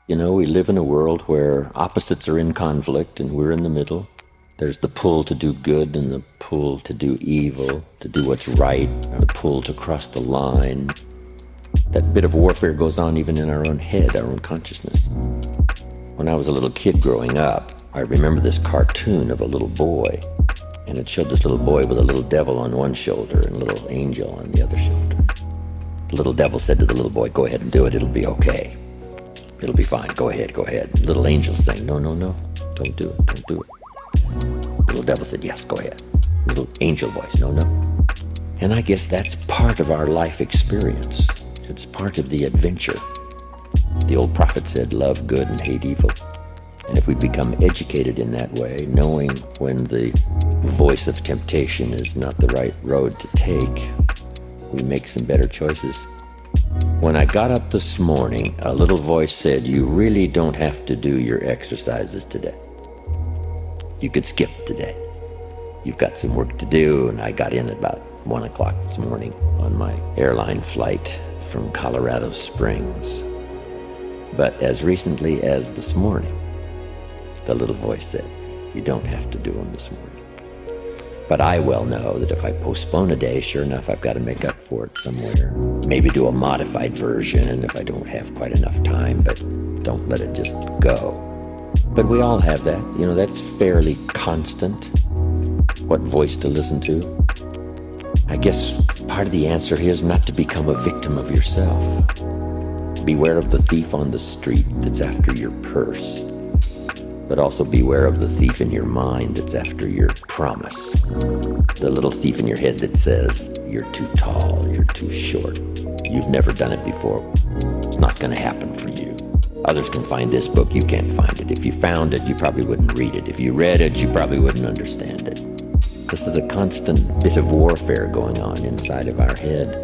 You know, we live in a world where opposites are in conflict and we're in the middle. There's the pull to do good and the pull to do evil, to do what's right, or the pull to cross the line. That bit of warfare goes on even in our own head, our own consciousness. When I was a little kid growing up, I remember this cartoon of a little boy, and it showed this little boy with a little devil on one shoulder and a little angel on the other shoulder. The little devil said to the little boy, "Go ahead and do it, it'll be okay. It'll be fine, go ahead, go ahead." The little angel saying, "No, no, no, don't do it, don't do it." The little devil said, "Yes, go ahead." Little angel voice, "No, no." And I guess that's part of our life experience. It's part of the adventure. The old prophet said, "Love good and hate evil." And if we become educated in that way, knowing when the voice of temptation is not the right road to take, we make some better choices. When I got up this morning, a little voice said, "You really don't have to do your exercises today. You could skip today. You've got some work to do." And I got in at about 1 o'clock this morning on my airline flight from Colorado Springs. But as recently as this morning, the little voice said, "You don't have to do them this morning." But I well know that if I postpone a day, sure enough, I've got to make up for it somewhere. Maybe do a modified version if I don't have quite enough time, but don't let it just go. But we all have that. You know, that's fairly constant. What voice to listen to? I guess part of the answer here is not to become a victim of yourself. Beware of the thief on the street that's after your purse, but also beware of the thief in your mind that's after your promise. The little thief in your head that says, "You're too tall, you're too short, you've never done it before, it's not going to happen for you. Others can find this book, you can't find it. If you found it, you probably wouldn't read it. If you read it, you probably wouldn't understand it." This is a constant bit of warfare going on inside of our head.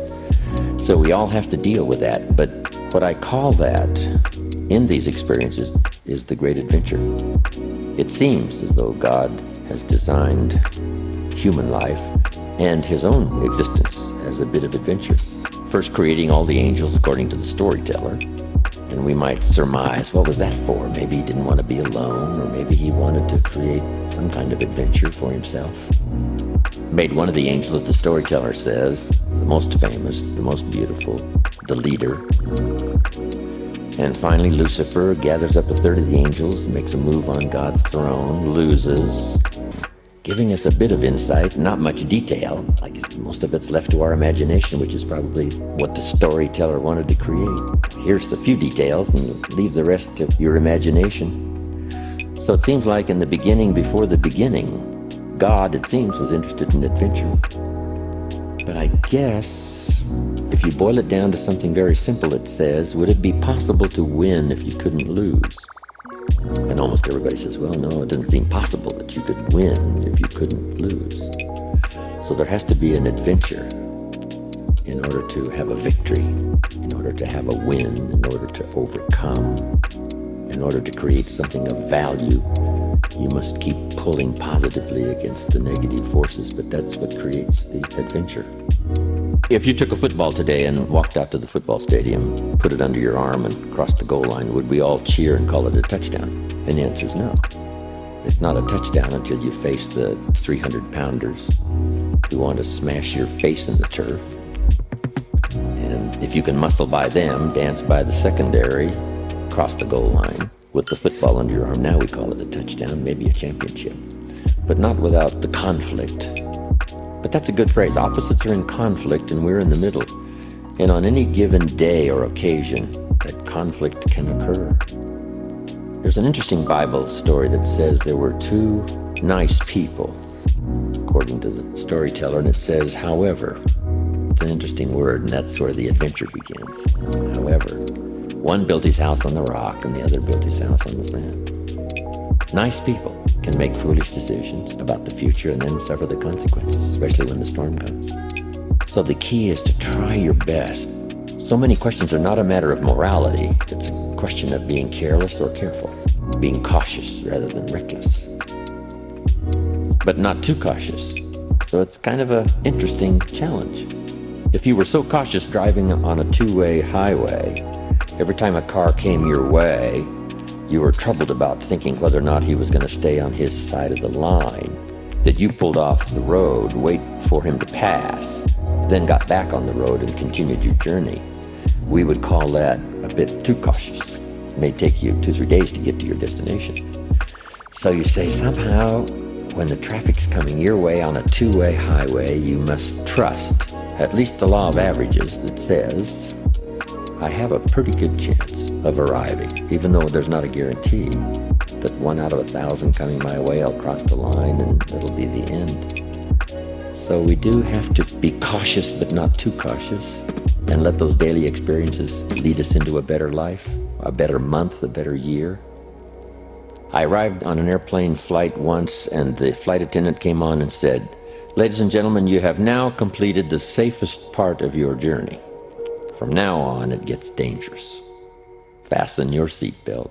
So we all have to deal with that. But what I call that in these experiences is the great adventure. It seems as though God has designed human life and his own existence as a bit of adventure. First creating all the angels according to the storyteller. And we might surmise, what was that for? Maybe he didn't want to be alone, or maybe he wanted to create some kind of adventure for himself. Made one of the angels, the storyteller says, the most famous, the most beautiful, the leader. And finally, Lucifer gathers up a third of the angels and makes a move on God's throne, loses, giving us a bit of insight, not much detail. Like most of it's left to our imagination, which is probably what the storyteller wanted to create. Here's a few details and leave the rest to your imagination. So it seems like in the beginning, before the beginning, God, it seems, was interested in adventure. But I guess if you boil it down to something very simple, it says, would it be possible to win if you couldn't lose? And almost everybody says, well, no, it doesn't seem possible that you could win if you couldn't lose. So there has to be an adventure in order to have a victory, in order to have a win, in order to overcome, in order to create something of value. You must keep pulling positively against the negative forces, but that's what creates the adventure. If you took a football today and walked out to the football stadium, put it under your arm and crossed the goal line, would we all cheer and call it a touchdown? And the answer is no. It's not a touchdown until you face the 300-pounders who want to smash your face in the turf. And if you can muscle by them, dance by the secondary, cross the goal line with the football under your arm, now we call it a touchdown, maybe a championship. But not without the conflict. But that's a good phrase. Opposites are in conflict and we're in the middle. And on any given day or occasion, that conflict can occur. There's an interesting Bible story that says there were two nice people, according to the storyteller, and it says, however. It's an interesting word, and that's where the adventure begins. However, one built his house on the rock and the other built his house on the sand. Nice people can make foolish decisions about the future and then suffer the consequences, especially when the storm comes. So the key is to try your best. So many questions are not a matter of morality. It's a question of being careless or careful, being cautious rather than reckless, but not too cautious. So it's kind of an interesting challenge. If you were so cautious driving on a two-way highway Every time a car came your way, you were troubled about thinking whether or not he was going to stay on his side of the line, that you pulled off the road, wait for him to pass, then got back on the road and continued your journey. We would call that a bit too cautious. It may take you 2-3 days to get to your destination. So you say somehow, when the traffic's coming your way on a two-way highway, you must trust at least the law of averages that says, I have a pretty good chance of arriving, even though there's not a guarantee that 1 out of 1,000 coming my way, I'll cross the line and it'll be the end. So we do have to be cautious, but not too cautious, and let those daily experiences lead us into a better life, a better month, a better year. I arrived on an airplane flight once, and the flight attendant came on and said, "Ladies and gentlemen, you have now completed the safest part of your journey. From now on, it gets dangerous. Fasten your seatbelt."